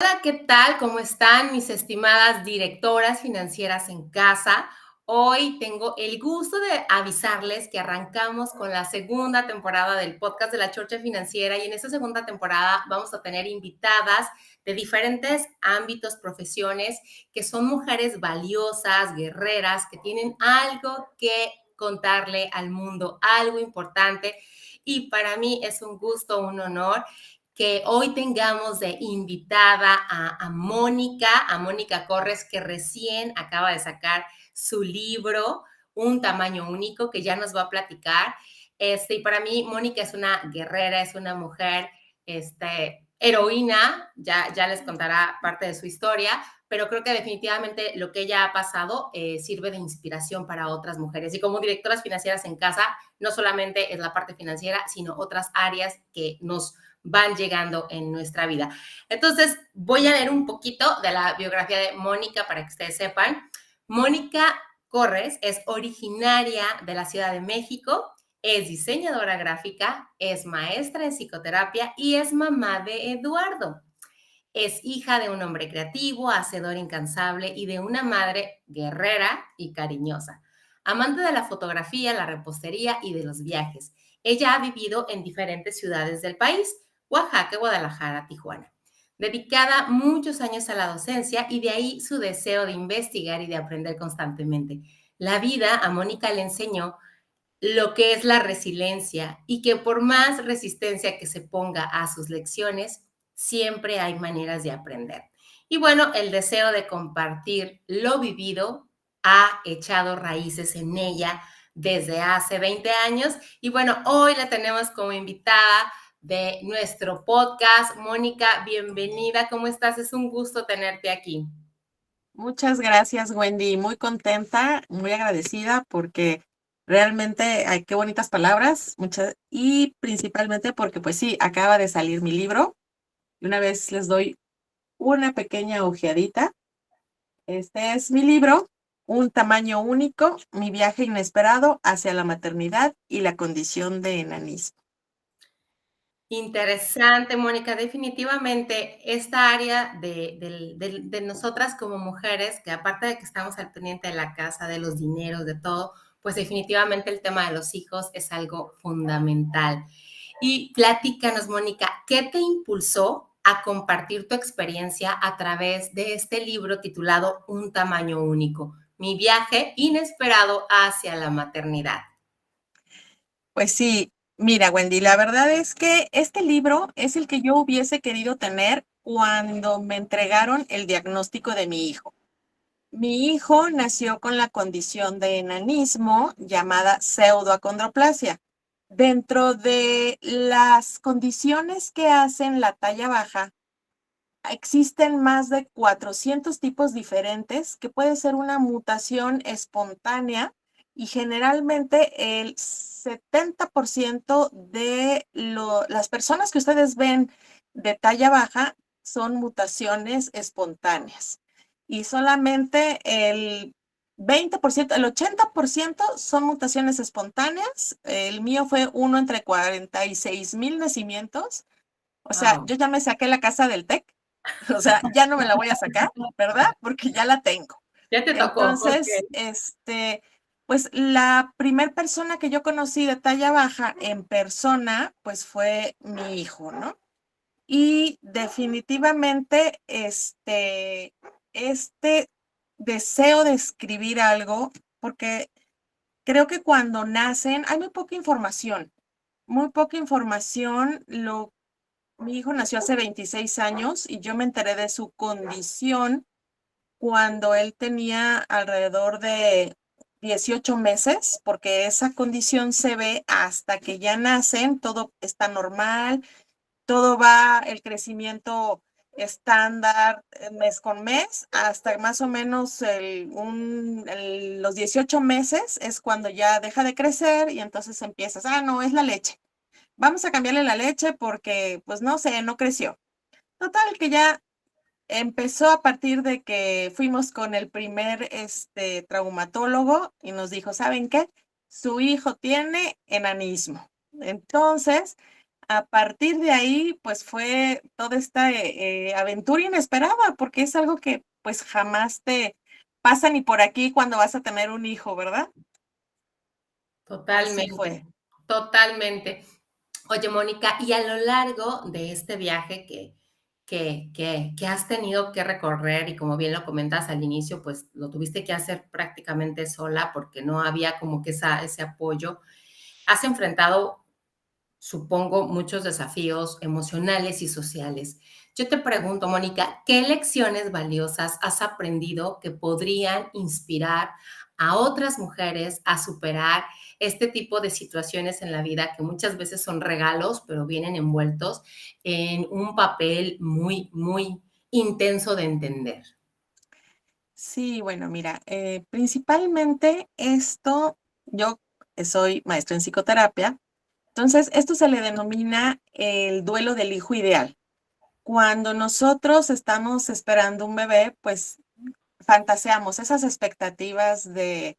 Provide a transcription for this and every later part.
Hola, ¿qué tal? ¿Cómo están mis estimadas directoras financieras en casa? Hoy tengo el gusto de avisarles que arrancamos con la segunda temporada del podcast de la Chorcha Financiera y en esta segunda temporada vamos a tener invitadas de diferentes ámbitos, profesiones, que son mujeres valiosas, guerreras, que tienen algo que contarle al mundo, algo importante. Y para mí es un gusto, un honor que hoy tengamos de invitada a Mónica Corres, que recién acaba de sacar su libro, Un tamaño único, que ya nos va a platicar. Y para mí, Mónica es una guerrera, es una mujer, heroína, ya les contará parte de su historia, pero creo que definitivamente lo que ella ha pasado sirve de inspiración para otras mujeres. Y como directoras financieras en casa, no solamente es la parte financiera, sino otras áreas que nos van llegando en nuestra vida. Entonces, voy a leer un poquito de la biografía de Mónica para que ustedes sepan. Mónica Corres es originaria de la Ciudad de México, es diseñadora gráfica, es maestra en psicoterapia y es mamá de Eduardo. Es hija de un hombre creativo, hacedor incansable y de una madre guerrera y cariñosa. Amante de la fotografía, la repostería y de los viajes. Ella ha vivido en diferentes ciudades del país: Oaxaca, Guadalajara, Tijuana. Dedicada muchos años a la docencia y de ahí su deseo de investigar y de aprender constantemente. La vida a Mónica le enseñó lo que es la resiliencia y que por más resistencia que se ponga a sus lecciones, siempre hay maneras de aprender. Y bueno, el deseo de compartir lo vivido ha echado raíces en ella desde hace 20 años. Y bueno, hoy la tenemos como invitada de nuestro podcast. Mónica, bienvenida. ¿Cómo estás? Es un gusto tenerte aquí. Muchas gracias, Wendy. Muy contenta, muy agradecida porque realmente, ay, qué bonitas palabras, muchas, y principalmente porque pues sí, acaba de salir mi libro y una vez les doy una pequeña ojeadita. Este es mi libro, Un tamaño único, mi viaje inesperado hacia la maternidad y la condición de enanismo. Interesante, Mónica. Definitivamente, esta área de nosotras como mujeres, que aparte de que estamos al pendiente de la casa, de los dineros, de todo, pues definitivamente el tema de los hijos es algo fundamental. Y platícanos, Mónica, ¿qué te impulsó a compartir tu experiencia a través de este libro titulado Un tamaño único? Mi viaje inesperado hacia la maternidad. Pues sí, mira, Wendy, la verdad es que este libro es el que yo hubiese querido tener cuando me entregaron el diagnóstico de mi hijo. Mi hijo nació con la condición de enanismo llamada pseudoacondroplasia. Dentro de las condiciones que hacen la talla baja, existen más de 400 tipos diferentes que puede ser una mutación espontánea y generalmente el 70% de las personas que ustedes ven de talla baja son mutaciones espontáneas y solamente el 20%, el 80% son mutaciones espontáneas. El mío fue uno entre 46,000 nacimientos. O sea, Wow. yo ya me saqué la casa del TEC. O sea, ya no me la voy a sacar, ¿verdad? Porque ya la tengo. Ya te tocó, ok. Entonces, pues la primer persona que yo conocí de talla baja en persona, pues fue mi hijo, ¿no? Y definitivamente, este deseo de escribir algo, porque creo que cuando nacen hay muy poca información. Mi hijo nació hace 26 años y yo me enteré de su condición cuando él tenía alrededor de 18 meses, porque esa condición se ve hasta que ya nacen, todo está normal, todo va, el crecimiento estándar mes con mes, hasta más o menos los 18 meses es cuando ya deja de crecer y entonces empiezas, no, es la leche. Vamos a cambiarle la leche porque, pues no sé, no creció. Total, que ya empezó a partir de que fuimos con el primer traumatólogo y nos dijo, ¿saben qué? Su hijo tiene enanismo. Entonces, a partir de ahí, pues fue toda esta aventura inesperada, porque es algo que pues jamás te pasa ni por aquí cuando vas a tener un hijo, ¿verdad? Así Totalmente, fue. totalmente. Oye, Mónica, y a lo largo de este viaje que has tenido que recorrer y como bien lo comentas al inicio, pues lo tuviste que hacer prácticamente sola porque no había como que ese apoyo, has enfrentado, supongo, muchos desafíos emocionales y sociales. Yo te pregunto, Mónica, ¿qué lecciones valiosas has aprendido que podrían inspirar a otras mujeres a superar este tipo de situaciones en la vida que muchas veces son regalos, pero vienen envueltos en un papel muy, muy intenso de entender? Sí, bueno, mira, principalmente esto, yo soy maestra en psicoterapia, entonces esto se le denomina el duelo del hijo ideal. Cuando nosotros estamos esperando un bebé, pues fantaseamos esas expectativas de,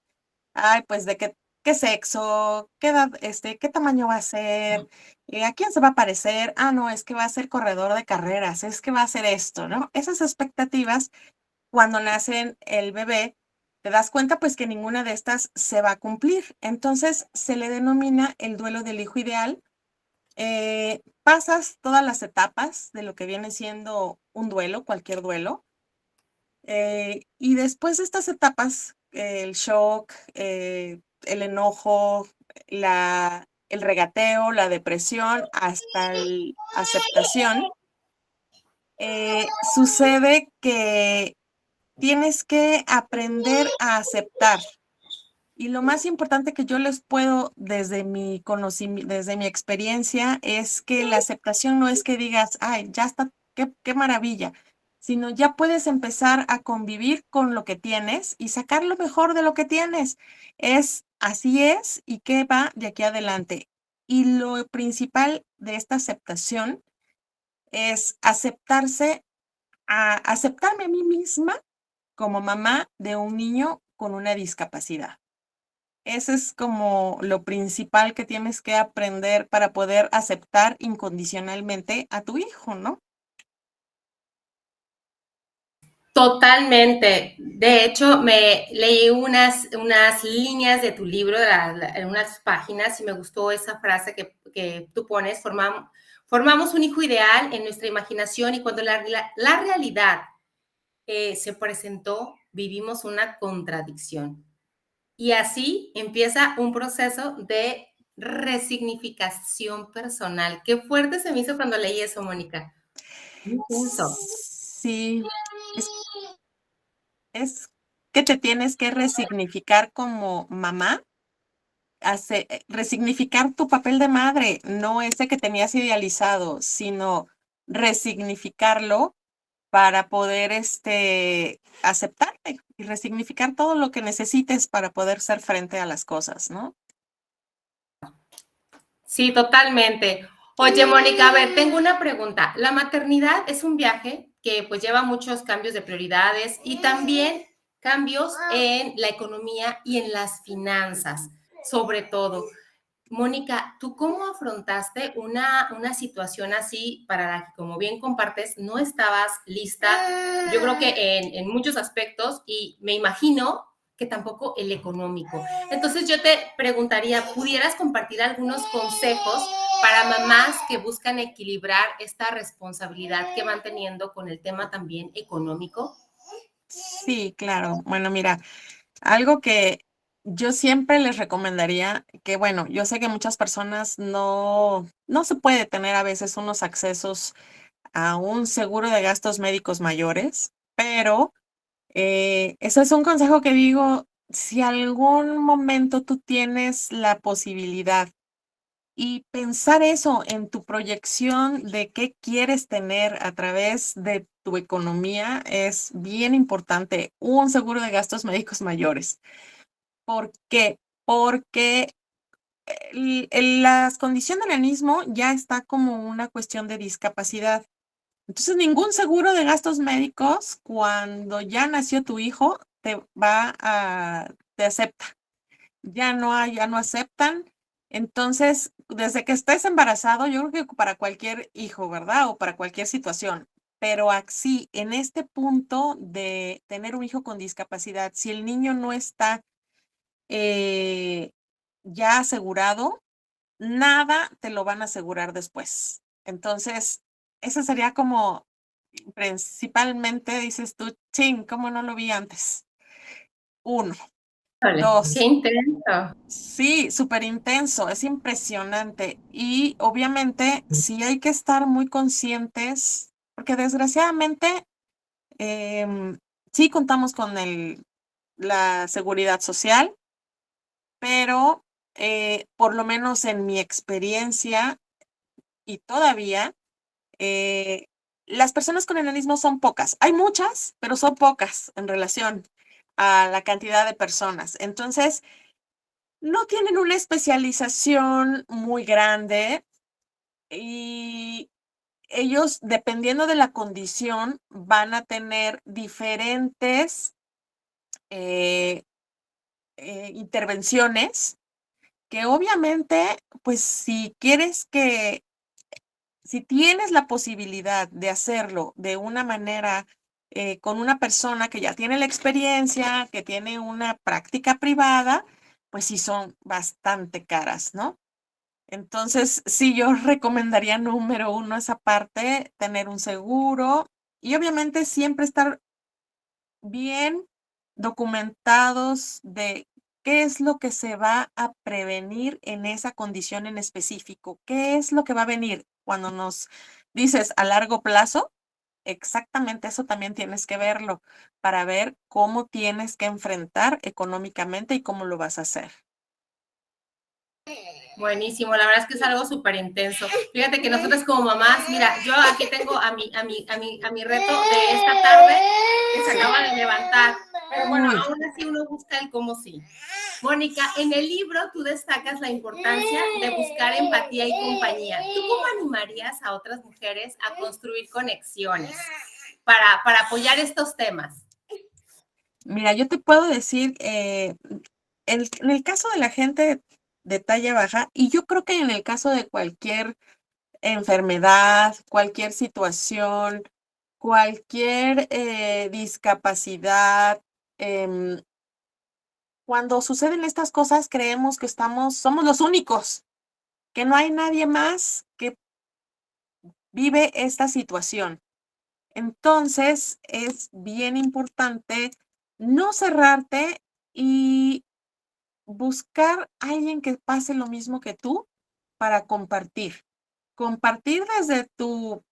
ay, pues de qué sexo, qué edad, qué tamaño va a ser, a quién se va a parecer, ah, no, es que va a ser corredor de carreras, es que va a ser esto, ¿no? Esas expectativas, cuando nacen el bebé, te das cuenta pues que ninguna de estas se va a cumplir. Entonces se le denomina el duelo del hijo ideal. Pasas todas las etapas de lo que viene siendo un duelo, cualquier duelo, y después de estas etapas, el shock, el enojo, el regateo, la depresión, hasta la aceptación, sucede que tienes que aprender a aceptar. Y lo más importante que yo les puedo, desde mi conocimiento, desde mi experiencia, es que la aceptación no es que digas, ay, ya está, qué maravilla, sino ya puedes empezar a convivir con lo que tienes y sacar lo mejor de lo que tienes. Así es y qué va de aquí adelante. Y lo principal de esta aceptación es aceptarme a mí misma como mamá de un niño con una discapacidad. Eso es como lo principal que tienes que aprender para poder aceptar incondicionalmente a tu hijo, ¿no? Totalmente. De hecho, me leí unas líneas de tu libro, en unas páginas, y me gustó esa frase que tú pones, formamos un hijo ideal en nuestra imaginación y cuando la realidad se presentó, vivimos una contradicción. Y así empieza un proceso de resignificación personal. Qué fuerte se me hizo cuando leí eso, Mónica. Intenso. Sí, es, es que te tienes que resignificar como mamá, resignificar tu papel de madre, no ese que tenías idealizado, sino resignificarlo para poder aceptarte y resignificar todo lo que necesites para poder ser frente a las cosas, ¿no? Sí, totalmente. Oye, Mónica, a ver, tengo una pregunta. La maternidad es un viaje que pues lleva muchos cambios de prioridades y también cambios en la economía y en las finanzas, sobre todo. Mónica, ¿tú cómo afrontaste una situación así para la que, como bien compartes, no estabas lista? Yo creo que en muchos aspectos y me imagino que tampoco el económico. Entonces yo te preguntaría, ¿pudieras compartir algunos consejos para mamás que buscan equilibrar esta responsabilidad que van teniendo con el tema también económico? Sí, claro. Bueno, mira, algo que yo siempre les recomendaría, que bueno, yo sé que muchas personas no se puede tener a veces unos accesos a un seguro de gastos médicos mayores, pero ese es un consejo que digo, si algún momento tú tienes la posibilidad y pensar eso en tu proyección de qué quieres tener a través de tu economía es bien importante. Un seguro de gastos médicos mayores. ¿Por qué? Porque la condición del enanismo ya está como una cuestión de discapacidad. Entonces, ningún seguro de gastos médicos, cuando ya nació tu hijo, te acepta. Ya no aceptan. Entonces, desde que estés embarazado, yo creo que para cualquier hijo, ¿verdad? O para cualquier situación. Pero así, en este punto de tener un hijo con discapacidad, si el niño no está eh, ya asegurado, nada te lo van a asegurar después. Entonces, esa sería como principalmente, dices tú, ching, ¿cómo no lo vi antes? Uno. Híjole, qué Dos, intenso. sí, súper intenso, es impresionante. Y obviamente sí hay que estar muy conscientes, porque desgraciadamente sí contamos con la seguridad social, pero por lo menos en mi experiencia y todavía, eh, las personas con enanismo son pocas. Hay muchas, pero son pocas en relación a la cantidad de personas. Entonces, no tienen una especialización muy grande y ellos, dependiendo de la condición, van a tener diferentes eh, intervenciones que obviamente, pues si tienes la posibilidad de hacerlo de una manera con una persona que ya tiene la experiencia, que tiene una práctica privada, pues sí son bastante caras, ¿no? Entonces, sí, yo recomendaría número uno esa parte, tener un seguro y obviamente siempre estar bien documentados de qué es lo que se va a prevenir en esa condición en específico, qué es lo que va a venir cuando nos dices a largo plazo. Exactamente eso también tienes que verlo para ver cómo tienes que enfrentar económicamente y cómo lo vas a hacer. Buenísimo, la verdad es que es algo súper intenso. Fíjate que nosotros como mamás, mira, yo aquí tengo a mi reto de esta tarde que se acaba de levantar, pero bueno, Uy, aún así uno busca el cómo sí. Mónica, en el libro tú destacas la importancia de buscar empatía y compañía. ¿Tú cómo animarías a otras mujeres a construir conexiones para apoyar estos temas? mira, yo te puedo decir, en el caso de la gente de talla baja, y yo creo que en el caso de cualquier enfermedad, cualquier situación, cualquier discapacidad, em, cuando suceden estas cosas creemos que somos los únicos, que no hay nadie más que vive esta situación. Entonces, es bien importante no cerrarte y buscar a alguien que pase lo mismo que tú para compartir. Compartir desde tu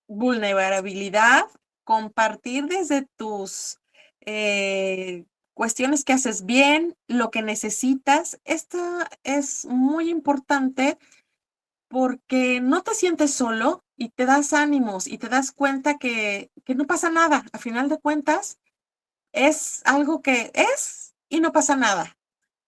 vulnerabilidad, compartir desde tus cuestiones que haces bien, lo que necesitas. Esto es muy importante porque no te sientes solo y te das ánimos y te das cuenta que no pasa nada. A final de cuentas, es algo que es y no pasa nada,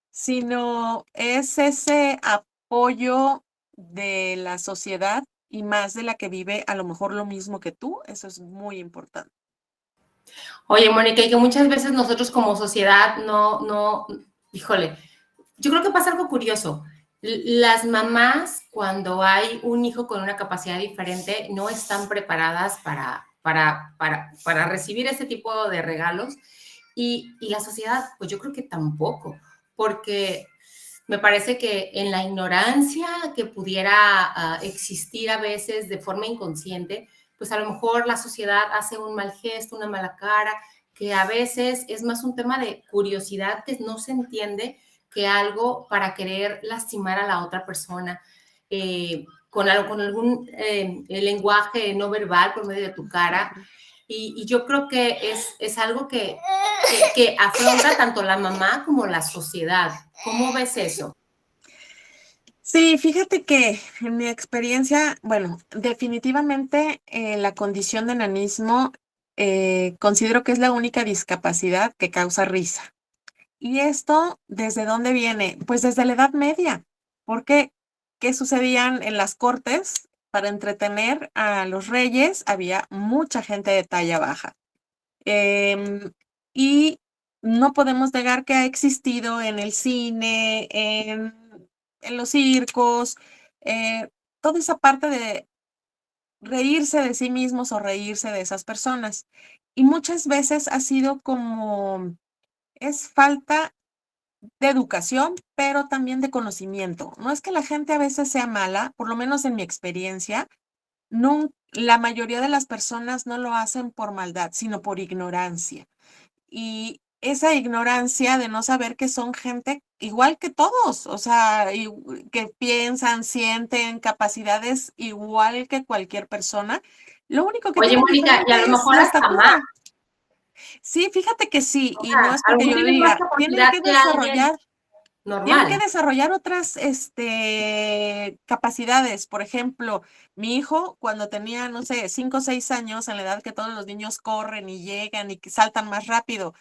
sino es ese apoyo de la sociedad y más de la que vive a lo mejor lo mismo que tú. Eso es muy importante. Oye, Mónica, y que muchas veces nosotros como sociedad híjole, yo creo que pasa algo curioso. Las mamás, cuando hay un hijo con una capacidad diferente, no están preparadas para recibir ese tipo de regalos y la sociedad, pues yo creo que tampoco, porque me parece que en la ignorancia que pudiera existir a veces de forma inconsciente, pues a lo mejor la sociedad hace un mal gesto, una mala cara, que a veces es más un tema de curiosidad que no se entiende que algo para querer lastimar a la otra persona. Con algún lenguaje no verbal por medio de tu cara. Y yo creo que es algo que afronta tanto la mamá como la sociedad. ¿Cómo ves eso? Sí, fíjate que en mi experiencia, bueno, definitivamente la condición de enanismo considero que es la única discapacidad que causa risa. ¿Y esto desde dónde viene? Pues desde la Edad Media. Porque, ¿qué sucedían en las cortes? Para entretener a los reyes había mucha gente de talla baja. Em, y no podemos negar que ha existido en el cine, en los circos, eh, toda esa parte de reírse de sí mismos o reírse de esas personas. Y muchas veces ha sido como, es falta de educación, pero también de conocimiento. No es que la gente a veces sea mala, por lo menos en mi experiencia, la mayoría de las personas no lo hacen por maldad, sino por ignorancia. Y esa ignorancia de no saber que son gente igual que todos, o sea, que piensan, sienten capacidades igual que cualquier persona. Lo único que Oye, tienen Mónica, y a lo diferente es mejor la hasta más, estatura. Sí, fíjate que sí, o y no sea, es a lo porque yo mejor lo tienes más diga, capacidad que alguien tienen que normal. desarrollar otras, capacidades. Por ejemplo, mi hijo, cuando tenía, no sé, 5 o 6 años, a la edad que todos los niños corren y llegan y que saltan más rápido,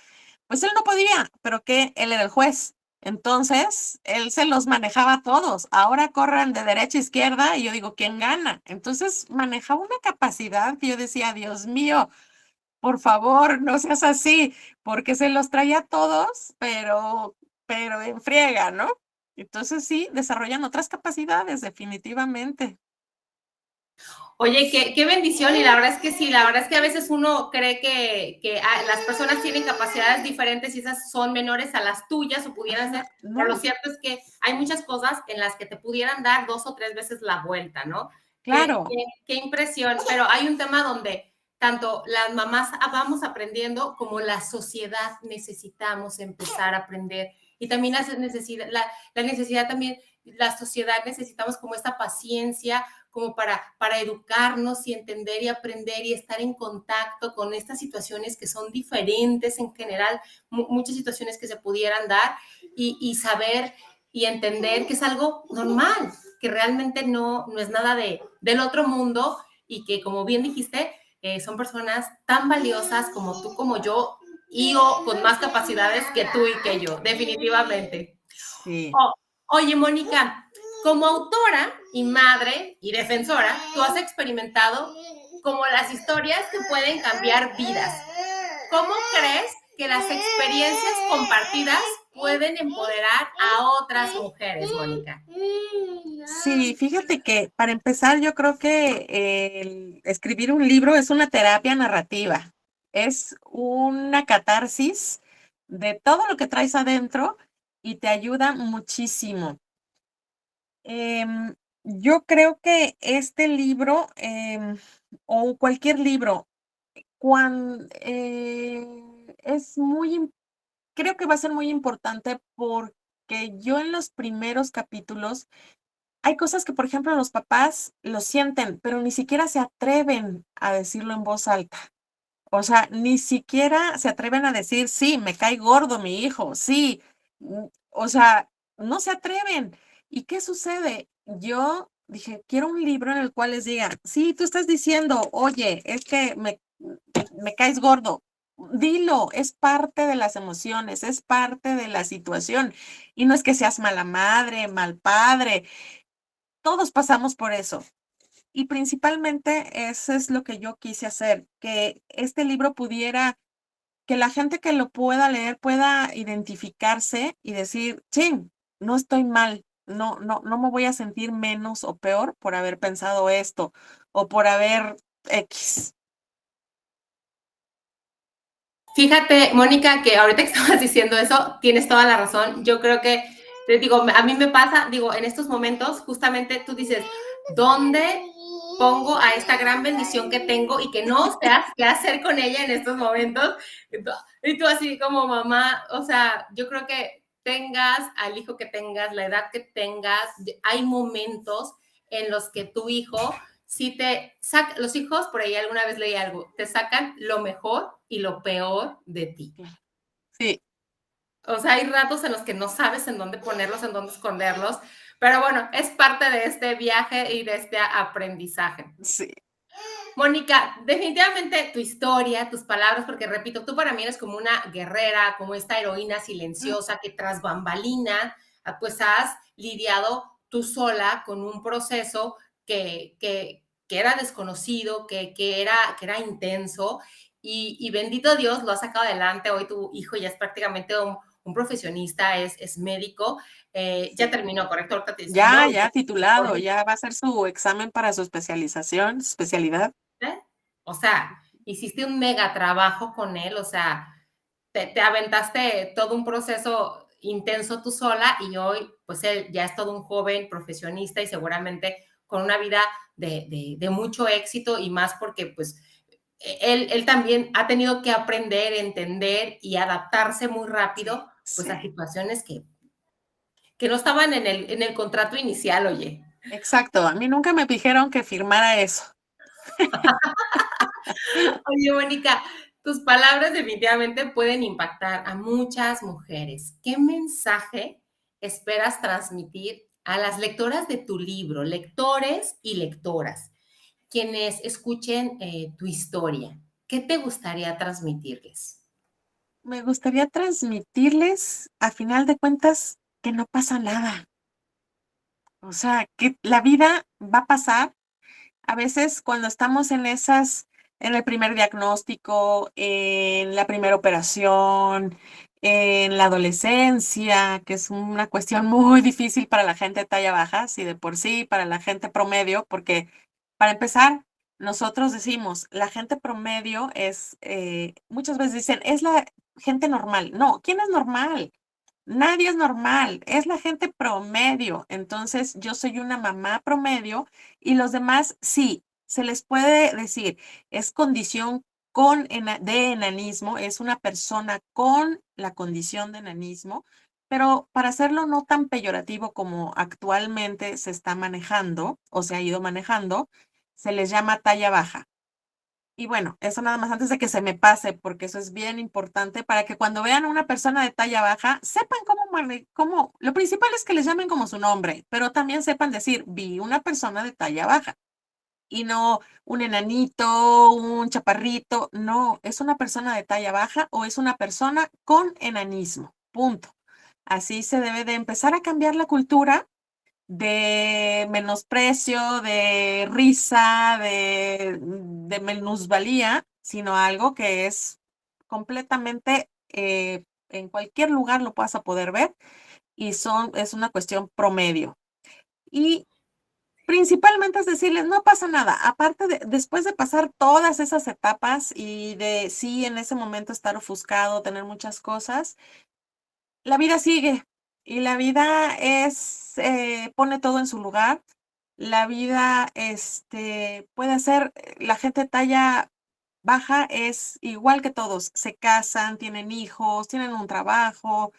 pues él no podía, pero que él era el juez. Entonces, él se los manejaba a todos. Ahora corran de derecha a izquierda y yo digo, ¿quién gana? Entonces, manejaba una capacidad que yo decía, Dios mío, por favor, no seas así, porque se los traía a todos, pero en friega, ¿no? Entonces sí, desarrollan otras capacidades, definitivamente. Oye, qué bendición, y la verdad es que sí, la verdad es que a veces uno cree que las personas tienen capacidades diferentes y esas son menores a las tuyas o pudieran ser, Ajá, pero lo no, cierto es que hay muchas cosas en las que te pudieran dar 2 o 3 veces la vuelta, ¿no? claro, Qué impresión, pero hay un tema donde tanto las mamás vamos aprendiendo como la sociedad necesitamos empezar a aprender, y también la necesidad también, la sociedad necesitamos como esta paciencia, como para educarnos y entender y aprender y estar en contacto con estas situaciones que son diferentes en general, muchas situaciones que se pudieran dar, y saber y entender que es algo normal, que realmente no es nada del otro mundo, y que, como bien dijiste, son personas tan valiosas como tú, como yo, y o con más capacidades que tú y que yo, definitivamente. sí. Oh, oye, Mónica, como autora y madre y defensora, tú has experimentado como las historias que pueden cambiar vidas. ¿Cómo crees que las experiencias compartidas pueden empoderar a otras mujeres, Mónica? Sí, fíjate que para empezar, yo creo que el escribir un libro es una terapia narrativa, es una catarsis de todo lo que traes adentro y te ayuda muchísimo. Yo creo que este libro, o cualquier libro, es creo que va a ser muy importante porque yo en los primeros capítulos hay cosas que, por ejemplo, los papás lo sienten, pero ni siquiera se atreven a decirlo en voz alta. O sea, ni siquiera se atreven a decir, sí, me cae gordo mi hijo, sí. O sea, no se atreven. ¿Y qué sucede? Yo dije, quiero un libro en el cual les diga, sí, tú estás diciendo, oye, es que me caes gordo. Dilo, es parte de las emociones, es parte de la situación. Y no es que seas mala madre, mal padre, todos pasamos por eso. Y principalmente eso es lo que yo quise hacer, que este libro pudiera, que la gente que lo pueda leer pueda identificarse y decir, sí, no estoy mal, no me voy a sentir menos o peor por haber pensado esto o por haber X. Fíjate, Mónica, que ahorita que estabas diciendo eso, tienes toda la razón. Yo creo que, te digo, a mí me pasa, digo, en estos momentos, justamente tú dices, ¿dónde pongo a esta gran bendición que tengo y que no sé qué hacer con ella en estos momentos? Y tú así como mamá, o sea, yo creo que tengas al hijo que tengas, la edad que tengas, hay momentos en los que tu hijo, si te saca, los hijos, por ahí alguna vez leí algo, te sacan lo mejor y lo peor de ti. Sí, O sea, hay ratos en los que no sabes en dónde ponerlos, en dónde esconderlos, pero bueno, es parte de este viaje y de este aprendizaje. sí. Mónica, definitivamente tu historia, tus palabras, porque repito, tú para mí eres como una guerrera, como esta heroína silenciosa que tras bambalina, pues has lidiado tú sola con un proceso que era desconocido, que era intenso, y bendito Dios lo has sacado adelante. Hoy tu hijo ya es prácticamente un un profesionista, es médico, ya terminó, ¿correcto? Ahorita te dices, no, Ya titulado, ya va a hacer su examen para su especialidad. ¿eh? O sea, hiciste un mega trabajo con él, o sea, te aventaste todo un proceso intenso tú sola y hoy, pues él ya es todo un joven profesionista y seguramente con una vida de mucho éxito y más porque pues él también ha tenido que aprender, entender y adaptarse muy Sí, rápido pues a sí, situaciones que no estaban en el contrato inicial, oye. exacto. A mí nunca me dijeron que firmara eso. Oye, Mónica, tus palabras definitivamente pueden impactar a muchas mujeres. ¿Qué mensaje esperas transmitir a las lectoras de tu libro, lectores y lectoras, quienes escuchen tu historia? ¿Qué te gustaría transmitirles? Me gustaría transmitirles, a final de cuentas, que no pasa nada. O sea, que la vida va a pasar. A veces cuando estamos en el primer diagnóstico, en la primera operación, en la adolescencia, que es una cuestión muy difícil para la gente de talla baja, si de por sí, para la gente promedio, porque para empezar, nosotros decimos, la gente promedio es, muchas veces dicen, es la gente normal. No, ¿quién es normal? Nadie es normal, es la gente promedio. Entonces, yo soy una mamá promedio y los demás sí, se les puede decir, es condición de enanismo, es una persona con la condición de enanismo, pero para hacerlo no tan peyorativo como actualmente se está manejando o se ha ido manejando, se les llama talla baja. Y bueno, eso nada más antes de que se me pase, porque eso es bien importante para que cuando vean a una persona de talla baja, sepan lo principal es que les llamen como su nombre, pero también sepan decir, vi una persona de talla baja y no un enanito, un chaparrito, no, es una persona de talla baja o es una persona con enanismo, punto. Así se debe de empezar a cambiar la cultura de menosprecio, de risa, de minusvalía, sino algo que es completamente, en cualquier lugar lo vas a poder ver y es una cuestión promedio. Y principalmente es decirles, no pasa nada, aparte después de pasar todas esas etapas y de sí, en ese momento estar ofuscado, tener muchas cosas, la vida sigue y la vida pone todo en su lugar. La vida, puede ser, la gente talla baja es igual que todos, se casan, tienen hijos, tienen un trabajo,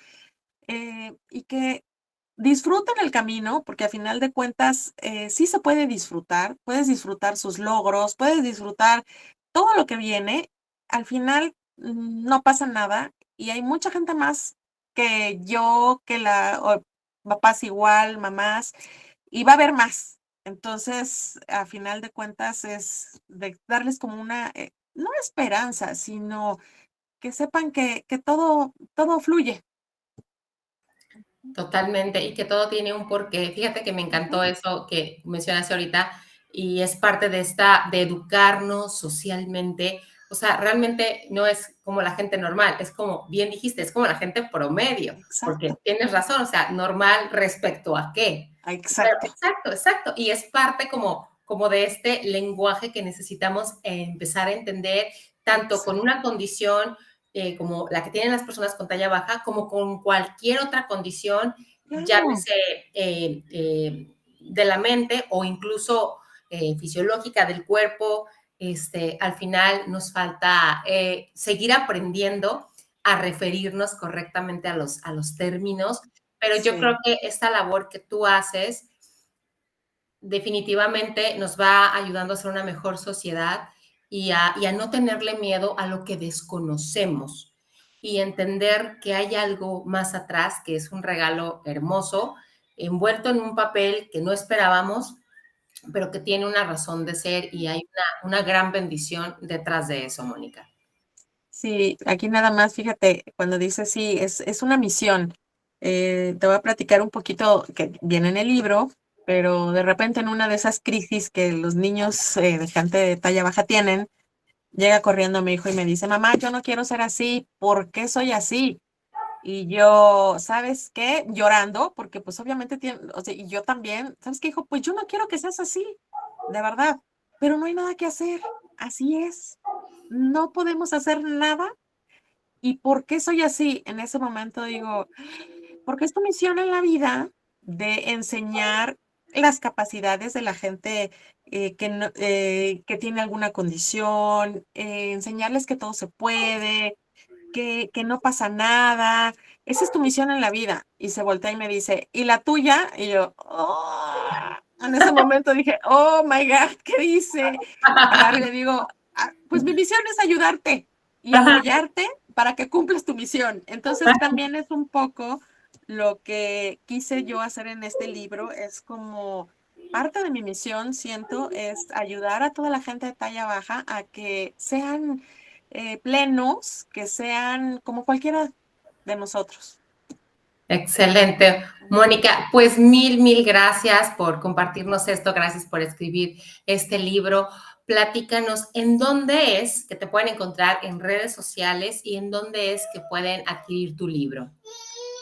y que disfruten el camino, porque a final de cuentas, sí se puede disfrutar, puedes disfrutar sus logros, puedes disfrutar todo lo que viene. Al final, no pasa nada y hay mucha gente más que yo, papás igual, mamás, y va a haber más. Entonces, a final de cuentas, es de darles como una, no esperanza, sino que sepan que todo fluye. Totalmente, y que todo tiene un porqué. Fíjate que me Ujú. encantó eso que mencionaste ahorita y es parte de esta, de educarnos socialmente. O sea, realmente no es como la gente normal, es como, bien dijiste, es como la gente promedio, porque Exacto, tienes razón, o sea, normal respecto a qué. Pero, exacto. exacto, exacto, y es parte como de este lenguaje que necesitamos empezar a entender, tanto con Sí, una condición como la que tienen las personas con talla baja, como con cualquier otra condición, claro. llámese de la mente o incluso fisiológica del cuerpo. Al final nos falta seguir aprendiendo a referirnos correctamente a los términos, pero yo creo Sí, que esta labor que tú haces definitivamente nos va ayudando a ser una mejor sociedad y a no tenerle miedo a lo que desconocemos y entender que hay algo más atrás, que es un regalo hermoso, envuelto en un papel que no esperábamos, pero que tiene una razón de ser y hay una gran bendición detrás de eso, Mónica. sí, aquí nada más, fíjate, cuando dices sí, es una misión. Te voy a platicar un poquito que viene en el libro, pero de repente en una de esas crisis que los niños de gente de talla baja tienen, llega corriendo mi hijo y me dice, mamá, yo no quiero ser así, ¿por qué soy así? Y yo, ¿sabes qué? Llorando, porque pues obviamente tiene, o sea, y yo también, ¿sabes qué, hijo? Pues yo no quiero que seas así, de verdad, pero no hay nada que hacer, así es. No podemos hacer nada. ¿Y por qué soy así? En ese momento digo, porque es tu misión en la vida de enseñar las capacidades de la gente que tiene alguna condición, enseñarles que todo se puede, que no pasa nada. Esa es tu misión en la vida. Y se voltea y me dice, ¿y la tuya? Y yo, "Oh". En ese momento dije, oh my God, ¿qué dice? Agarro y le digo, "Ah, pues mi misión es ayudarte y apoyarte para que cumplas tu misión". Entonces también es un poco lo que quise yo hacer en este libro, es como parte de mi misión, siento, es ayudar a toda la gente de talla baja a que sean plenos, que sean como cualquiera de nosotros. Excelente. Mónica, pues mil gracias por compartirnos esto, gracias por escribir este libro. Platícanos en dónde es que te pueden encontrar en redes sociales y en dónde es que pueden adquirir tu libro.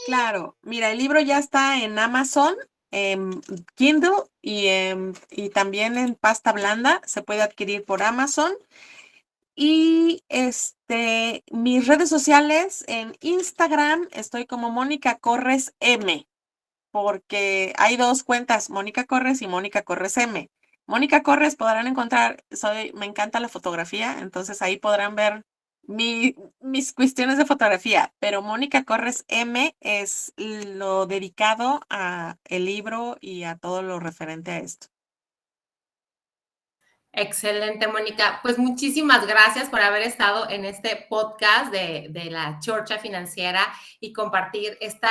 Claro, mira, el libro ya está en Amazon, en Kindle y también en pasta blanda, se puede adquirir por Amazon. Y mis redes sociales en Instagram estoy como Mónica Corres M, porque hay dos cuentas, Mónica Corres y Mónica Corres M. Mónica Corres podrán encontrar, me encanta la fotografía, entonces ahí podrán ver mis cuestiones de fotografía, pero Mónica Corres M es lo dedicado a el libro y a todo lo referente a esto. Excelente, Mónica. Pues muchísimas gracias por haber estado en este podcast de la Chorcha Financiera y compartir esta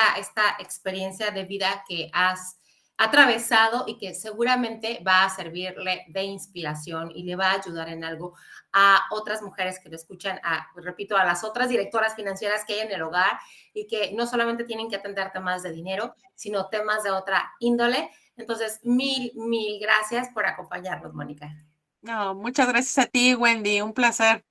experiencia de vida que has atravesado y que seguramente va a servirle de inspiración y le va a ayudar en algo a otras mujeres que lo escuchan, repito, a las otras directoras financieras que hay en el hogar y que no solamente tienen que atender temas de dinero, sino temas de otra índole. Entonces, mil gracias por acompañarnos, Mónica. No, muchas gracias a ti, Wendy, un placer.